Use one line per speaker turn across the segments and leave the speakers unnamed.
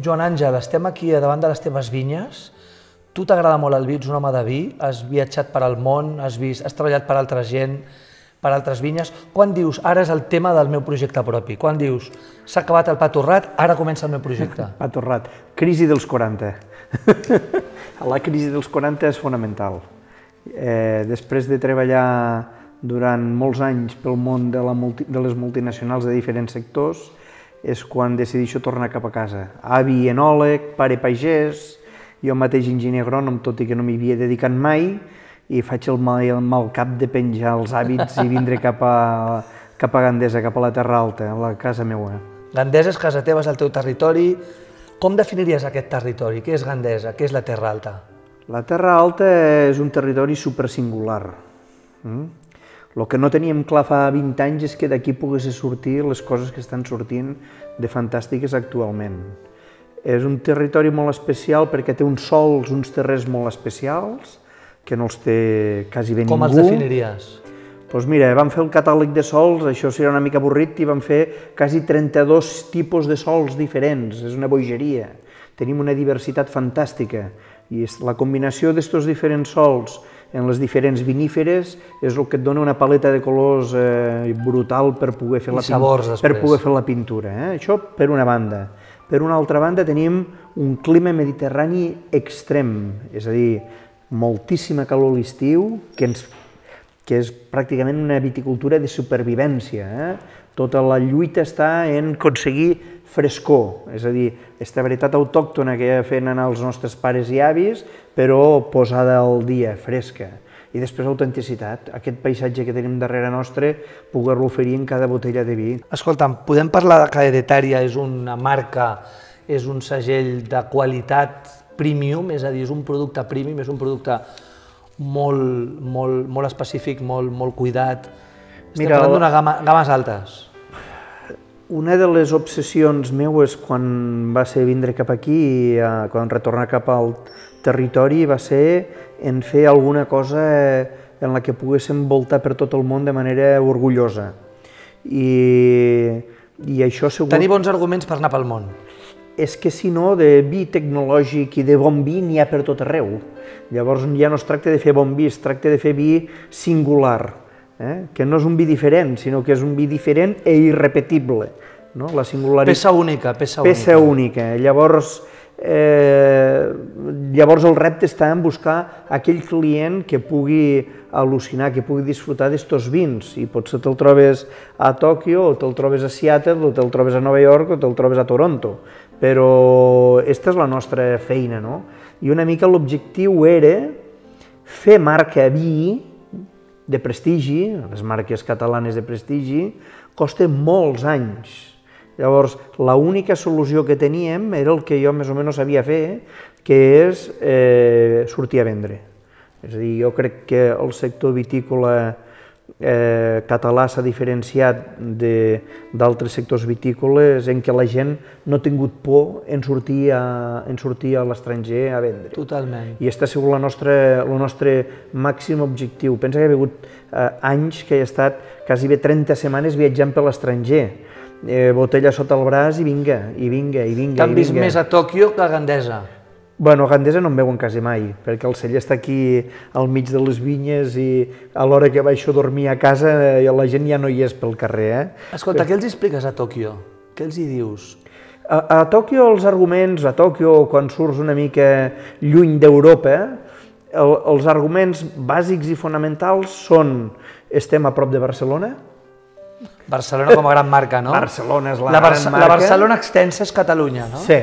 Joan Àngel, estem aquí davant de les teves vinyes. Tu t'agrada molt el vi, ets un home de vi, has viatjat per al món, has treballat per altra gent, per altres vinyes. Quan dius, ara és el tema del meu projecte propi? Quan dius, s'ha acabat el pa torrat, ara comença el meu projecte?
Pa torrat. Crisi dels 40. La crisi dels 40 és fonamental. Després de treballar durant molts anys pel món de les multinacionals de diferents sectors, és quan decideixo tornar cap a casa. Avi enòleg, pare pagès, jo mateix enginyer agrònom, tot i que no m'hi havia dedicat mai, i faig el mal cap de penjar els hàbits i vindre cap a Gandesa, cap a la Terra Alta, a la casa meva.
Gandesa és casa teva, és el teu territori. Com definiries aquest territori? Què és Gandesa? Què és la Terra Alta?
La Terra Alta és un territori supersingular. El que no teníem clar fa 20 anys és que d'aquí poguessin sortir les coses que estan sortint de fantàstiques actualment. És un territori molt especial perquè té uns sols, uns terrers molt especials, que no els té quasi bé ningú.
Com els definiries?
Doncs mira, vam fer el catàleg de sols, això serà una mica avorrit, i vam fer quasi 32 tipus de sols diferents, és una bogeria. Tenim una diversitat fantàstica, i la combinació d'aquests diferents sols en les diferents viníferes és el que et dona una paleta de colors brutal per poder fer la pintura. Això per una banda. Per una altra banda tenim un clima mediterrani extrem, és a dir, moltíssima calor a l'estiu, que és pràcticament una viticultura de supervivència. Tota la lluita està en aconseguir frescor, és a dir, aquesta varietat autòctona que ja feien els nostres pares i avis, però posada al dia, fresca. I després l'autenticitat, aquest paisatge que tenim darrere nostre, poder-lo oferir en cada botella de vi.
Escolta'm, podem parlar que Hereditaria és una marca, és un segell de qualitat premium, és a dir, és un producte premium, és un producte molt específic, molt cuidat. Estem parlant d'unes games altes.
Una de les obsessions meues quan va ser vindre cap aquí, quan retornar cap al territori, va ser en fer alguna cosa en la que poguéssim voltar per tot el món de manera orgullosa. I això segur...
Tenir bons arguments per anar pel món.
És que si no, de vi tecnològic i de bon vi n'hi ha per tot arreu. Llavors ja no es tracta de fer bon vi, es tracta de fer vi singular, que no és un vi diferent, sinó que és un vi diferent i irrepetible. La singularitat...
Peça única.
Peça única. Llavors el repte està en buscar aquell client que pugui al·lucinar, que pugui disfrutar d'estos vins. I potser te'l trobes a Tòquio, o te'l trobes a Seattle, o te'l trobes a Nova York, o te'l trobes a Toronto. Però aquesta és la nostra feina, no? I una mica l'objectiu era fer marca vi de prestigi, les marques catalanes de prestigi, costa molts anys. Llavors, l'única solució que teníem era el que jo més o menys sabia fer, que és sortir a vendre. És a dir, jo crec que el sector vitícola català s'ha diferenciat d'altres sectors vitícoles en què la gent no ha tingut por en sortir a l'estranger a vendre.
Totalment.
I aquest ha sigut el nostre màxim objectiu. Pensa que hi ha hagut anys que he estat quasi bé 30 setmanes viatjant per l'estranger, botella sota el braç i vinga.
T'han vist més a Tòquio que a Gandesa?
Bueno, a Gandesa no em veuen quasi mai, perquè el celler està aquí al mig de les vinyes i a l'hora que baixo a dormir a casa la gent ja no hi és pel carrer.
Escolta, què els expliques a Tòquio? Què els hi dius?
A Tòquio els arguments, a Tòquio quan surts una mica lluny d'Europa, els arguments bàsics i fonamentals són: estem a prop de Barcelona.
Barcelona com a gran marca, no?
Barcelona és la gran marca.
La Barcelona extensa és Catalunya, no?
Sí.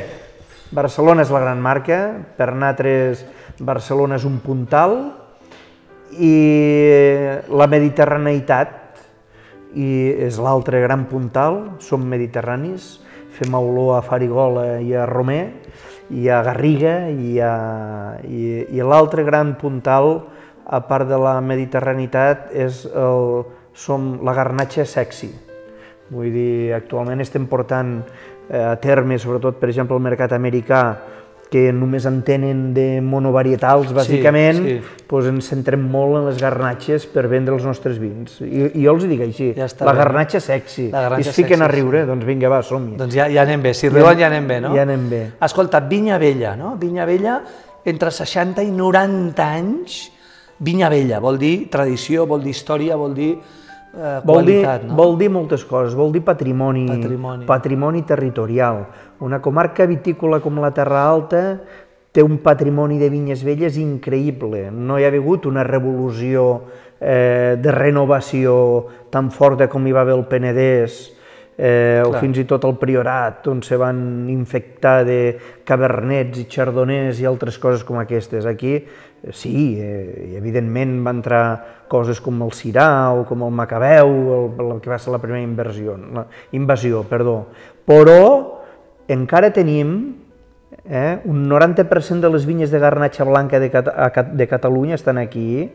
Barcelona és la gran marca, per nosaltres Barcelona és un puntal, i la mediterraneïtat és l'altre gran puntal, som mediterranis, fem olor a Farigola i a Romer, i a Garriga, i l'altre gran puntal, a part de la mediterraneïtat, som la garnatxa sexy. Vull dir, actualment estem portant a terme, sobretot, per exemple, el mercat americà, que només en tenen de monovarietals, bàsicament, doncs ens centrem molt en les garnatxes per vendre els nostres vins. I jo els dic així, la garnatxa sexy. I es fiquen a riure, doncs vinga, va, som-hi.
Doncs ja anem bé, si riuen ja anem bé, no?
Ja anem bé.
Escolta, vinya vella, no? Vinya vella, entre 60 i 90 anys, vinya vella, vol dir tradició, vol dir història, vol dir qualitat, no?
Vol dir moltes coses, vol dir patrimoni territorial. Una comarca vitícola com la Terra Alta té un patrimoni de vinyes velles increïble. No hi ha hagut una revolució de renovació tan forta com hi va haver al Penedès o fins i tot al Priorat, on se van infectar de cabernets i chardonnays i altres coses com aquestes. Aquí sí, evidentment va entrar coses com el Syrah o com el Macabeu, que va ser la primera invasió, però encara tenim un 90% de les vinyes de garnatxa blanca de Catalunya estan aquí,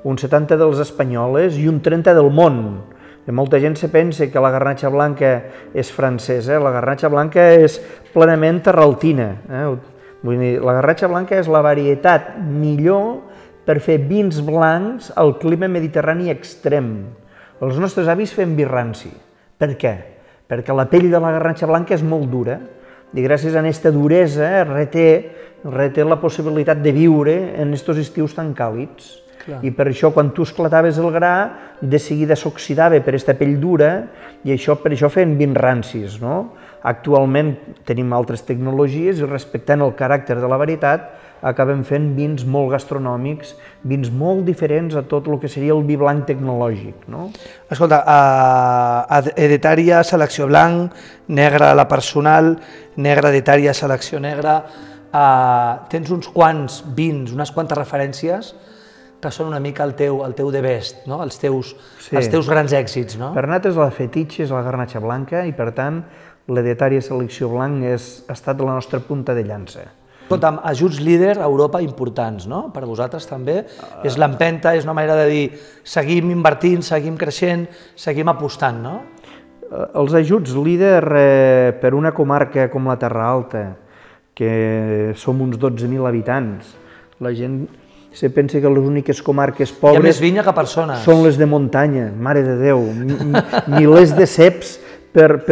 un 70% de les espanyoles i un 30% del món. Molta gent se pensa que la garnatxa blanca és francesa, la garnatxa blanca és plenament terraltina. Vull dir, la garnatxa blanca és la varietat millor per fer vins blancs al clima mediterrani extrem. Els nostres avis feien vi ranci. Per què? Perquè la pell de la garnatxa blanca és molt dura i gràcies a aquesta duresa reté la possibilitat de viure en aquests estius tan càlids. I per això, quan tu esclataves el gra, de seguida s'oxidava per aquesta pell dura i per això feien vins rancis. Actualment tenim altres tecnologies i respectant el caràcter de la varietat acabem fent vins molt gastronòmics, vins molt diferents a tot el que seria el vi blanc tecnològic.
Escolta, hereditària, selecció blanc, negra la personal, negra hereditària, selecció negra, tens uns quants vins, unes quantes referències que són una mica el teu the best, els teus grans èxits.
Per nosaltres la fetitxe és la garnatxa blanca i per tant l'hereditària selecció blanc ha estat la nostra punta de llança.
Escolta'm, ajuts líder a Europa importants, no? Per a vosaltres també. És l'empenta, és una manera de dir seguim invertint, seguim creixent, seguim apostant, no?
Els ajuts líder per una comarca com la Terra Alta, que som uns 12.000 habitants, la gent se pensa que les úniques comarques pobres...
Hi ha més vinya que persones.
Són les de muntanya, mare de Déu, milers de ceps per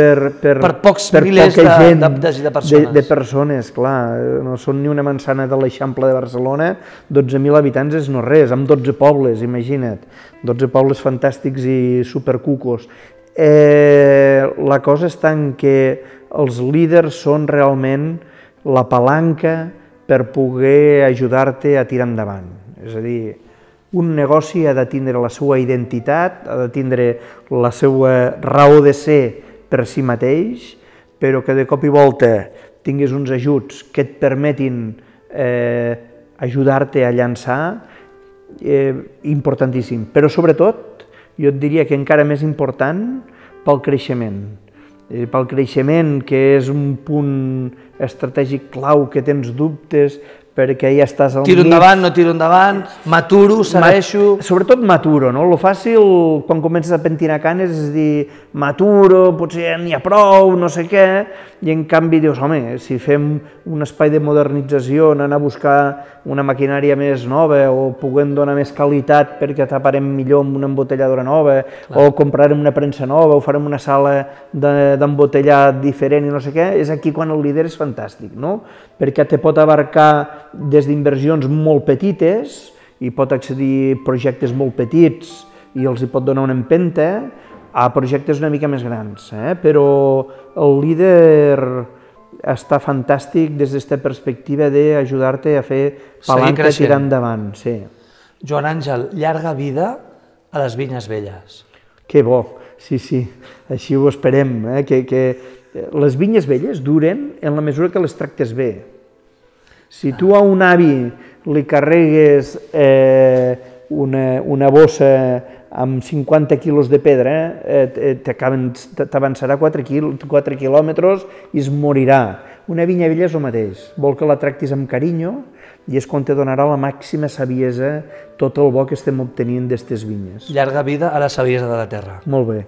pocs milers de persones.
Clar, no són ni una manzana de l'Eixample de Barcelona, 12.000 habitants és no res, amb 12 pobles, imagina't, 12 pobles fantàstics i supercucos. La cosa està en que els líders són realment la palanca per poder ajudar-te a tirar endavant. És a dir, un negoci ha de tindre la seva identitat, ha de tindre la seva raó de ser per si mateix, però que de cop i volta tinguis uns ajuts que et permetin ajudar-te a llançar, importantíssim. Però sobretot, jo et diria que encara més important, pel creixement. Pel creixement, que és un punt estratègic clau, que tens dubtes, perquè ja estàs al mig...
Tiro endavant, no tiro endavant, m'aturo, segueixo...
Sobretot m'aturo, no? El fàcil, quan comences a pentinar canes, és dir, m'aturo, potser ja n'hi ha prou, no sé què, i en canvi dius, home, si fem un espai de modernització, anant a buscar una maquinària més nova, o puguem donar més qualitat perquè taparem millor amb una embotelladora nova, o comprarem una premsa nova, o farem una sala d'embotellar diferent i no sé què, és aquí quan el líder és fantàstic, no? Perquè te pot abarcar des d'inversions molt petites i pot accedir a projectes molt petits i els hi pot donar una empenta a projectes una mica més grans, però el líder està fantàstic des d'aquesta perspectiva d'ajudar-te a fer palanca i tirar endavant.
Joan Àngel, llarga vida a les vinyes velles.
Que bo, sí, així ho esperem, que les vinyes velles duren en la mesura que les tractes bé. Si tu a un avi li carregues una bossa amb 50 quilos de pedra, t'avançarà 4 quilòmetres i es morirà. Una vinya vella és el mateix, vol que la tractis amb carinyo i és quan te donarà la màxima saviesa tot el bo que estem obtenint d'aquestes vinyes.
Llarga vida a la saviesa de la terra.
Molt bé.